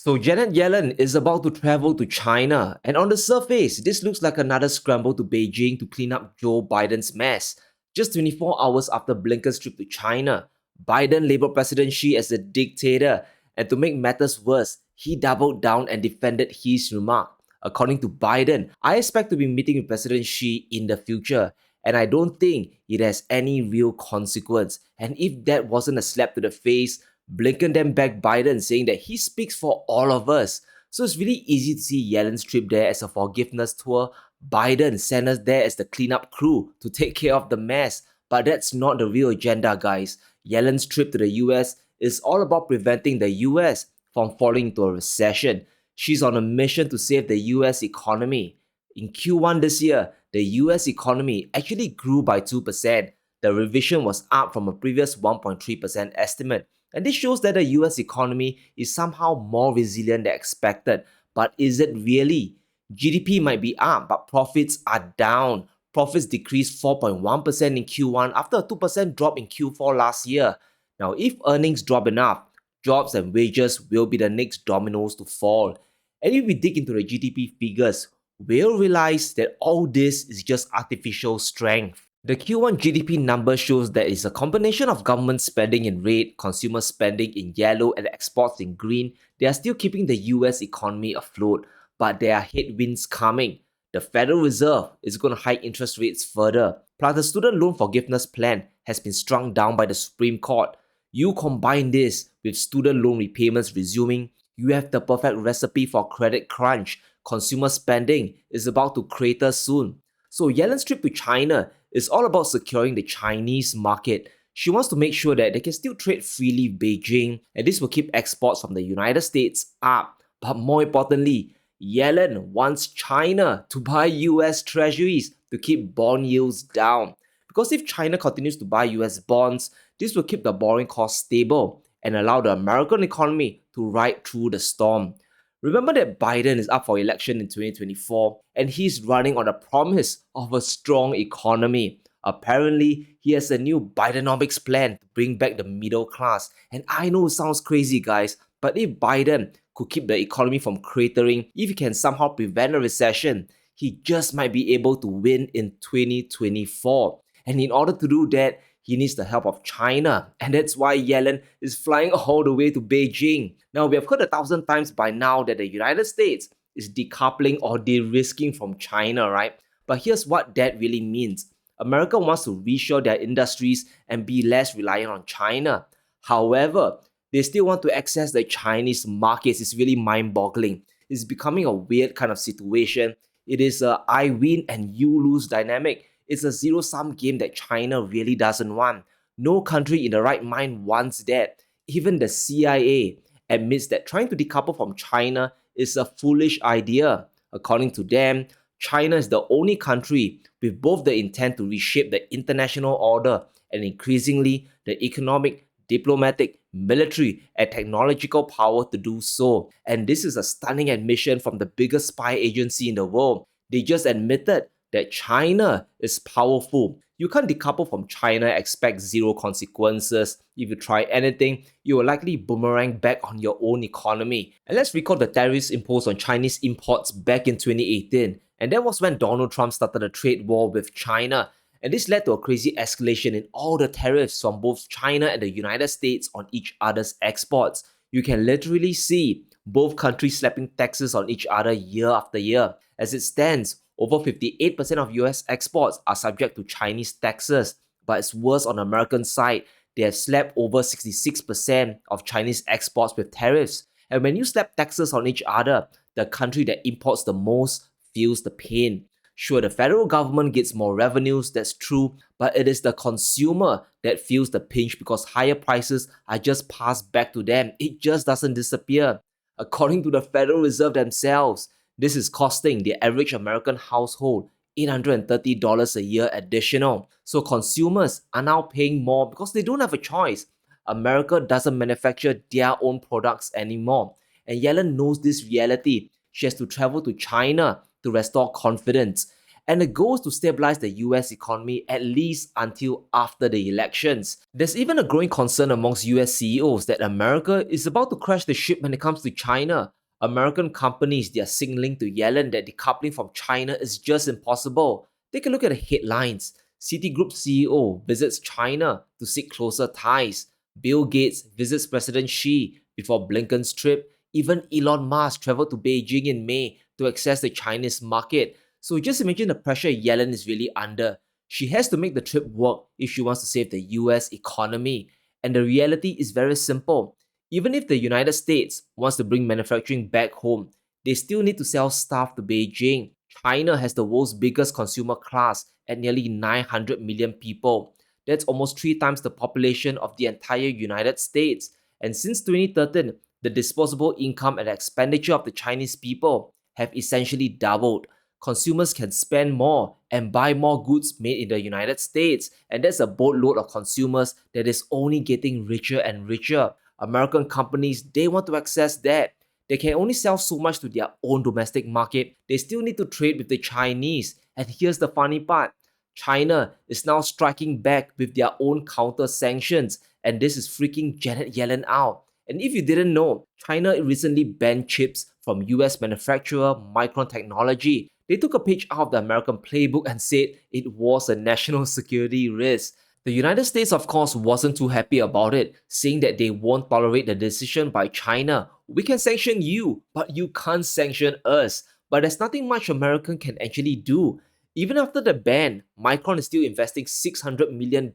So Janet Yellen is about to travel to China, and on the surface, this looks like another scramble to Beijing to clean up Joe Biden's mess. Just 24 hours after Blinken's trip to China, Biden labeled President Xi as a dictator, and to make matters worse, he doubled down and defended his remark. According to Biden, I expect to be meeting with President Xi in the future, and I don't think it has any real consequence. And if that wasn't a slap to the face, Blinken then backed Biden, saying that he speaks for all of us. So it's really easy to see Yellen's trip there as a forgiveness tour. Biden sent us there as the cleanup crew to take care of the mess. But that's not the real agenda, guys. Yellen's trip to the US is all about preventing the US from falling into a recession. She's on a mission to save the US economy. In Q1 this year, the US economy actually grew by 2%. The revision was up from a previous 1.3% estimate. And this shows that the US economy is somehow more resilient than expected. But is it really? GDP might be up, but profits are down. Profits decreased 4.1% in Q1 after a 2% drop in Q4 last year. Now, if earnings drop enough, jobs and wages will be the next dominoes to fall. And if we dig into the GDP figures, we'll realize that all this is just artificial strength. The Q1 GDP number shows that it's a combination of government spending in red, consumer spending in yellow, and exports in green. They are still keeping the US economy afloat, but there are headwinds coming. The Federal Reserve is going to hike interest rates further. Plus, the student loan forgiveness plan has been struck down by the Supreme Court. You combine this with student loan repayments resuming, you have the perfect recipe for credit crunch. Consumer spending is about to crater soon. So Yellen's trip to China is all about securing the Chinese market. She wants to make sure that they can still trade freely with Beijing, and this will keep exports from the United States up. But more importantly, Yellen wants China to buy US Treasuries to keep bond yields down. Because if China continues to buy US bonds, this will keep the borrowing costs stable and allow the American economy to ride through the storm. Remember that Biden is up for election in 2024 and he's running on the promise of a strong economy. Apparently, he has a new Bidenomics plan to bring back the middle class. And I know it sounds crazy, guys, but if Biden could keep the economy from cratering, if he can somehow prevent a recession, he just might be able to win in 2024. And in order to do that, he needs the help of China. And that's why Yellen is flying all the way to Beijing. Now, we have heard 1,000 times by now that the United States is decoupling or de-risking from China, right? But here's what that really means. America wants to reshore their industries and be less reliant on China. However, they still want to access the Chinese markets. It's really mind-boggling. It's becoming a weird kind of situation. It is a I win and you lose dynamic. It's a zero-sum game that China really doesn't want. No country in the right mind wants that. Even the CIA admits that trying to decouple from China is a foolish idea. According to them, China is the only country with both the intent to reshape the international order and increasingly the economic, diplomatic, military, and technological power to do so. And this is a stunning admission from the biggest spy agency in the world. They just admitted that China is powerful. You can't decouple from China and expect zero consequences. If you try anything, you will likely boomerang back on your own economy. And let's recall the tariffs imposed on Chinese imports back in 2018. And that was when Donald Trump started a trade war with China. And this led to a crazy escalation in all the tariffs from both China and the United States on each other's exports. You can literally see both countries slapping taxes on each other year after year. As it stands, over 58% of US exports are subject to Chinese taxes, but it's worse on the American side. They have slapped over 66% of Chinese exports with tariffs. And when you slap taxes on each other, the country that imports the most feels the pain. Sure, the federal government gets more revenues, that's true, but it is the consumer that feels the pinch because higher prices are just passed back to them. It just doesn't disappear. According to the Federal Reserve themselves, this is costing the average American household $830 a year additional. So consumers are now paying more because they don't have a choice. America doesn't manufacture their own products anymore. And Yellen knows this reality. She has to travel to China to restore confidence. and the goal is to stabilize the US economy at least until after the elections. There's even a growing concern amongst US CEOs that America is about to crash the ship when it comes to China. American companies, they are signaling to Yellen that decoupling from China is just impossible. Take a look at the headlines. Citigroup CEO visits China to seek closer ties. Bill Gates visits President Xi before Blinken's trip. Even Elon Musk traveled to Beijing in May to access the Chinese market. So just imagine the pressure Yellen is really under. She has to make the trip work if she wants to save the US economy. And the reality is very simple. Even if the United States wants to bring manufacturing back home, they still need to sell stuff to Beijing. China has the world's biggest consumer class at nearly 900 million people. That's almost 3 times the population of the entire United States. And since 2013, the disposable income and expenditure of the Chinese people have essentially doubled. Consumers can spend more and buy more goods made in the United States, and that's a boatload of consumers that is only getting richer and richer. American companies, they want to access that. They can only sell so much to their own domestic market. They still need to trade with the Chinese. And here's the funny part. China is now striking back with their own counter sanctions, and this is freaking Janet Yellen out. And if you didn't know, China recently banned chips from US manufacturer Micron Technology. They took a page out of the American playbook and said it was a national security risk. The United States, of course, wasn't too happy about it, saying that they won't tolerate the decision by China. We can sanction you, but you can't sanction us. But there's nothing much American can actually do. Even after the ban, Micron is still investing $600 million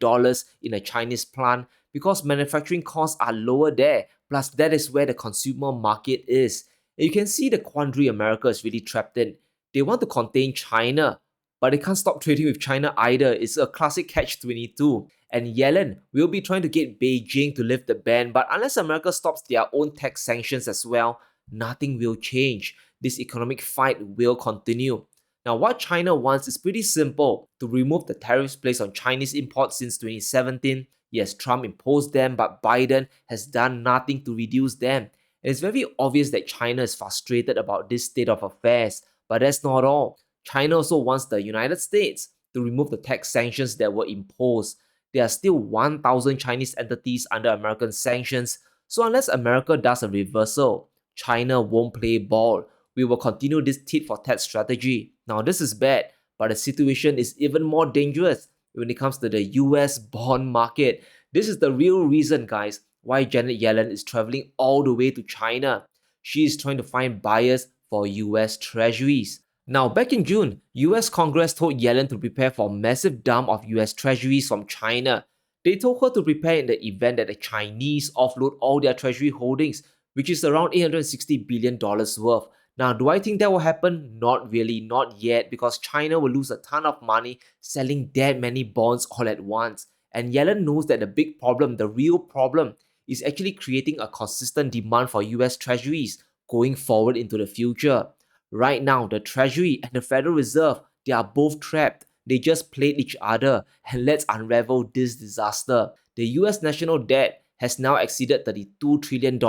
in a Chinese plant because manufacturing costs are lower there. Plus, that is where the consumer market is. And you can see the quandary America is really trapped in. They want to contain China, but they can't stop trading with China either. It's a classic catch-22. And Yellen will be trying to get Beijing to lift the ban, but unless America stops their own tax sanctions as well, nothing will change. This economic fight will continue. Now, what China wants is pretty simple: to remove the tariffs placed on Chinese imports since 2017. Yes, Trump imposed them, but Biden has done nothing to reduce them. And it's very obvious that China is frustrated about this state of affairs, but that's not all. China also wants the United States to remove the tax sanctions that were imposed. There are still 1,000 Chinese entities under American sanctions, so unless America does a reversal, China won't play ball. We will continue this tit for tat strategy. Now, this is bad, but the situation is even more dangerous when it comes to the US bond market. This is the real reason, guys, why Janet Yellen is traveling all the way to China. She is trying to find buyers for US treasuries. Now, back in June, US Congress told Yellen to prepare for a massive dump of US treasuries from China. They told her to prepare in the event that the Chinese offload all their treasury holdings, which is around $860 billion worth. Now, do I think that will happen? Not really, not yet, because China will lose a ton of money selling that many bonds all at once. And Yellen knows that the big problem, the real problem, is actually creating a consistent demand for US treasuries going forward into the future. Right now, the Treasury and the Federal Reserve, they are both trapped. They just played each other, and let's unravel this disaster. The US national debt has now exceeded $32 trillion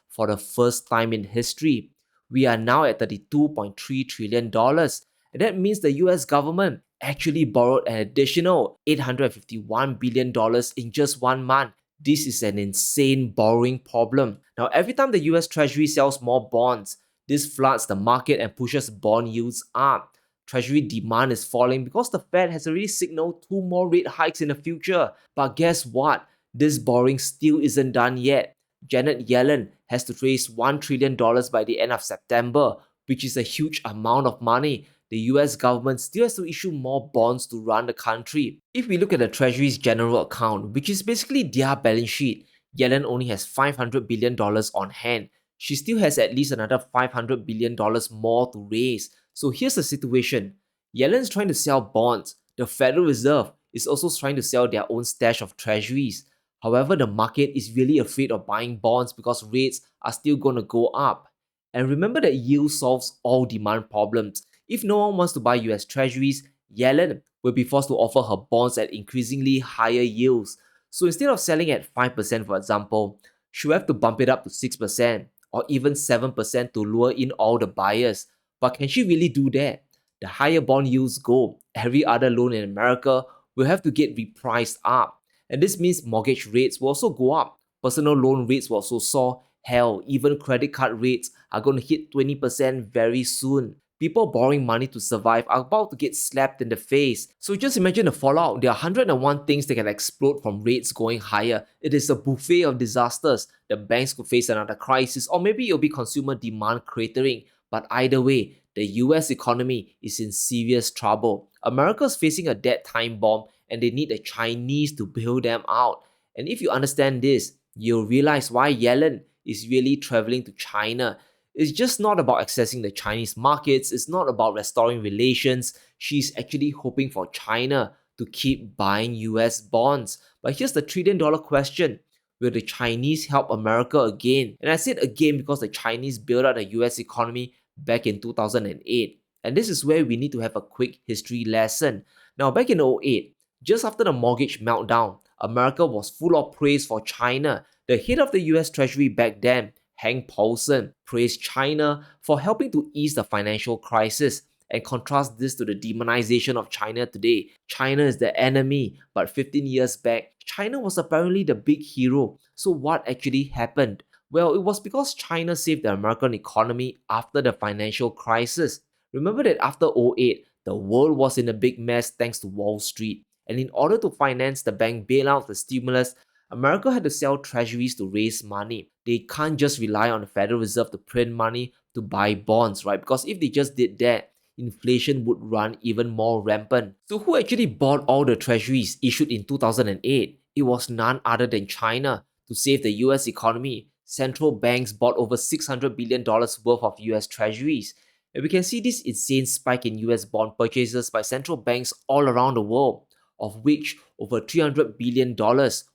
for the first time in history. We are now at $32.3 trillion, and that means the US government actually borrowed an additional $851 billion in just 1 month. This is an insane borrowing problem. Now, every time the US Treasury sells more bonds, this floods the market and pushes bond yields up. Treasury demand is falling because the Fed has already signaled 2 more rate hikes in the future. But guess what? This borrowing still isn't done yet. Janet Yellen has to raise $1 trillion by the end of September, which is a huge amount of money. The US government still has to issue more bonds to run the country. If we look at the Treasury's general account, which is basically their balance sheet, Yellen only has $500 billion on hand. She still has at least another $500 billion more to raise. So here's the situation. Yellen's trying to sell bonds. The Federal Reserve is also trying to sell their own stash of treasuries. However, the market is really afraid of buying bonds because rates are still going to go up. And remember that yield solves all demand problems. If no one wants to buy US treasuries, Yellen will be forced to offer her bonds at increasingly higher yields. So instead of selling at 5%, for example, she'll have to bump it up to 6% or even 7% to lure in all the buyers. But can she really do that? the higher bond yields go, every other loan in America will have to get repriced up. And this means mortgage rates will also go up. Personal loan rates will also soar. Hell, even credit card rates are going to hit 20% very soon. People borrowing money to survive are about to get slapped in the face. So just imagine the fallout. There are 101 things that can explode from rates going higher. It is a buffet of disasters. The banks could face another crisis, or maybe it'll be consumer demand cratering. But either way, the US economy is in serious trouble. America's facing a dead time bomb and they need the Chinese to bail them out. And if you understand this, you'll realize why Yellen is really traveling to China. It's just not about accessing the Chinese markets, it's not about restoring relations. She's actually hoping for China to keep buying US bonds. But here's the $1 trillion question. Will the Chinese help America again? And I said again because the Chinese bailed out the US economy back in 2008. And this is where we need to have a quick history lesson. Now, back in '08, just after the mortgage meltdown, America was full of praise for China. The head of the US Treasury back then, Hank Paulson, praised China for helping to ease the financial crisis, and contrast this to the demonization of China today. China is the enemy, but 15 years back, China was apparently the big hero. So what actually happened? Well, it was because China saved the American economy after the financial crisis. Remember that after '08, the world was in a big mess thanks to Wall Street. And in order to finance the bank bailout, the stimulus, America had to sell treasuries to raise money. They can't just rely on the Federal Reserve to print money to buy bonds, right? Because if they just did that, inflation would run even more rampant. So who actually bought all the treasuries issued in 2008? It was none other than China. To save the US economy, central banks bought over $600 billion worth of US treasuries. And we can see this insane spike in US bond purchases by central banks all around the world, of which over $300 billion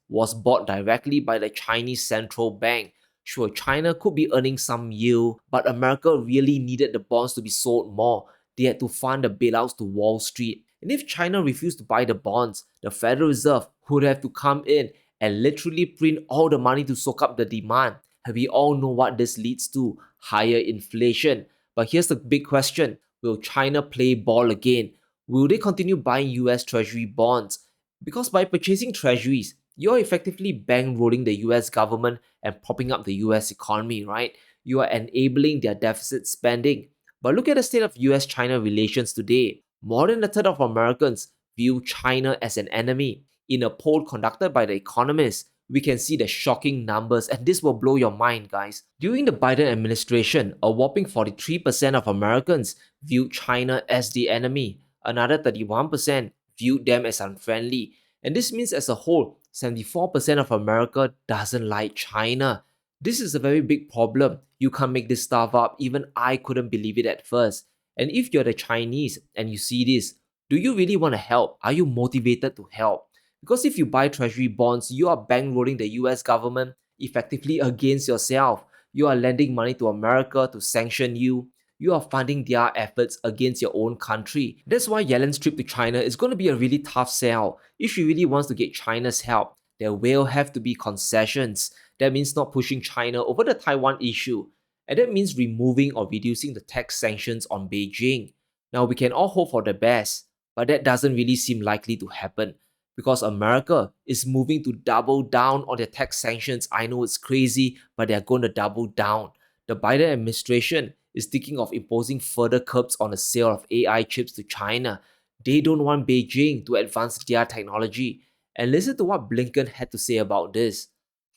was bought directly by the Chinese central bank. Sure, China could be earning some yield, but America really needed the bonds to be sold more. They had to fund the bailouts to Wall Street. And if China refused to buy the bonds, the Federal Reserve would have to come in and literally print all the money to soak up the demand. And we all know what this leads to: higher inflation. But here's the big question: will China play ball again? Will they continue buying US Treasury bonds? Because by purchasing treasuries, you're effectively bankrolling the US government and propping up the US economy, right? You are enabling their deficit spending. But look at the state of US China relations today. More than a third of Americans view China as an enemy. In a poll conducted by The Economist, we can see the shocking numbers, and this will blow your mind, guys. During the Biden administration, a whopping 43% of Americans viewed China as the enemy. Another 31% viewed them as unfriendly. And this means as a whole, 74% of America doesn't like China. This is a very big problem. You can't make this stuff up. Even I couldn't believe it at first. And if you're the Chinese and you see this, do you really want to help? Are you motivated to help? Because if you buy treasury bonds, you are bankrolling the US government effectively against yourself. You are lending money to America to sanction you. You are funding their efforts against your own country. That's why Yellen's trip to China is going to be a really tough sell. If she really wants to get China's help, there will have to be concessions. That means not pushing China over the Taiwan issue. And that means removing or reducing the tax sanctions on Beijing. Now, we can all hope for the best, but that doesn't really seem likely to happen because America is moving to double down on their tax sanctions. I know it's crazy, but they're going to double down. The Biden administration is thinking of imposing further curbs on the sale of AI chips to China. They don't want Beijing to advance their technology. And listen to what Blinken had to say about this.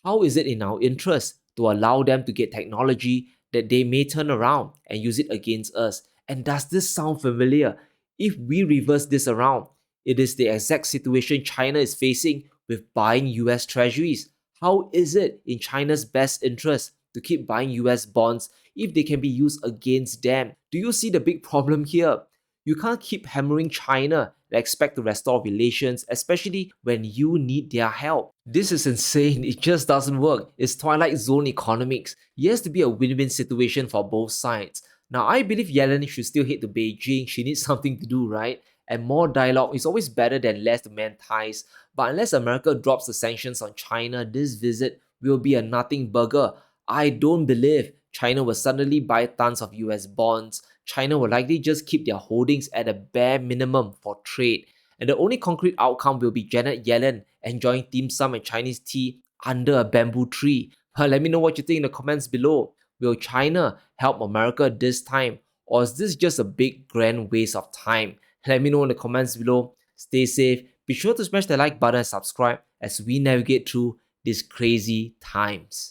How is it in our interest to allow them to get technology that they may turn around and use it against us? And does this sound familiar? If we reverse this around, it is the exact situation China is facing with buying US treasuries. How is it in China's best interest to keep buying US bonds if they can be used against them? Do you see the big problem here? You can't keep hammering China and expect to restore relations, especially when you need their help. This is insane. It just doesn't work. It's Twilight Zone economics. It has to be a win-win situation for both sides. Now, I believe Yellen should still head to Beijing. She needs something to do, right? And more dialogue is always better than less to mend ties. But unless America drops the sanctions on China, this visit will be a nothing burger. I don't believe China will suddenly buy tons of US bonds. China will likely just keep their holdings at a bare minimum for trade. And the only concrete outcome will be Janet Yellen enjoying dim sum and Chinese tea under a bamboo tree. Let me know what you think in the comments below. Will China help America this time? Or is this just a big grand waste of time? Let me know in the comments below. Stay safe. Be sure to smash the like button and subscribe as we navigate through these crazy times.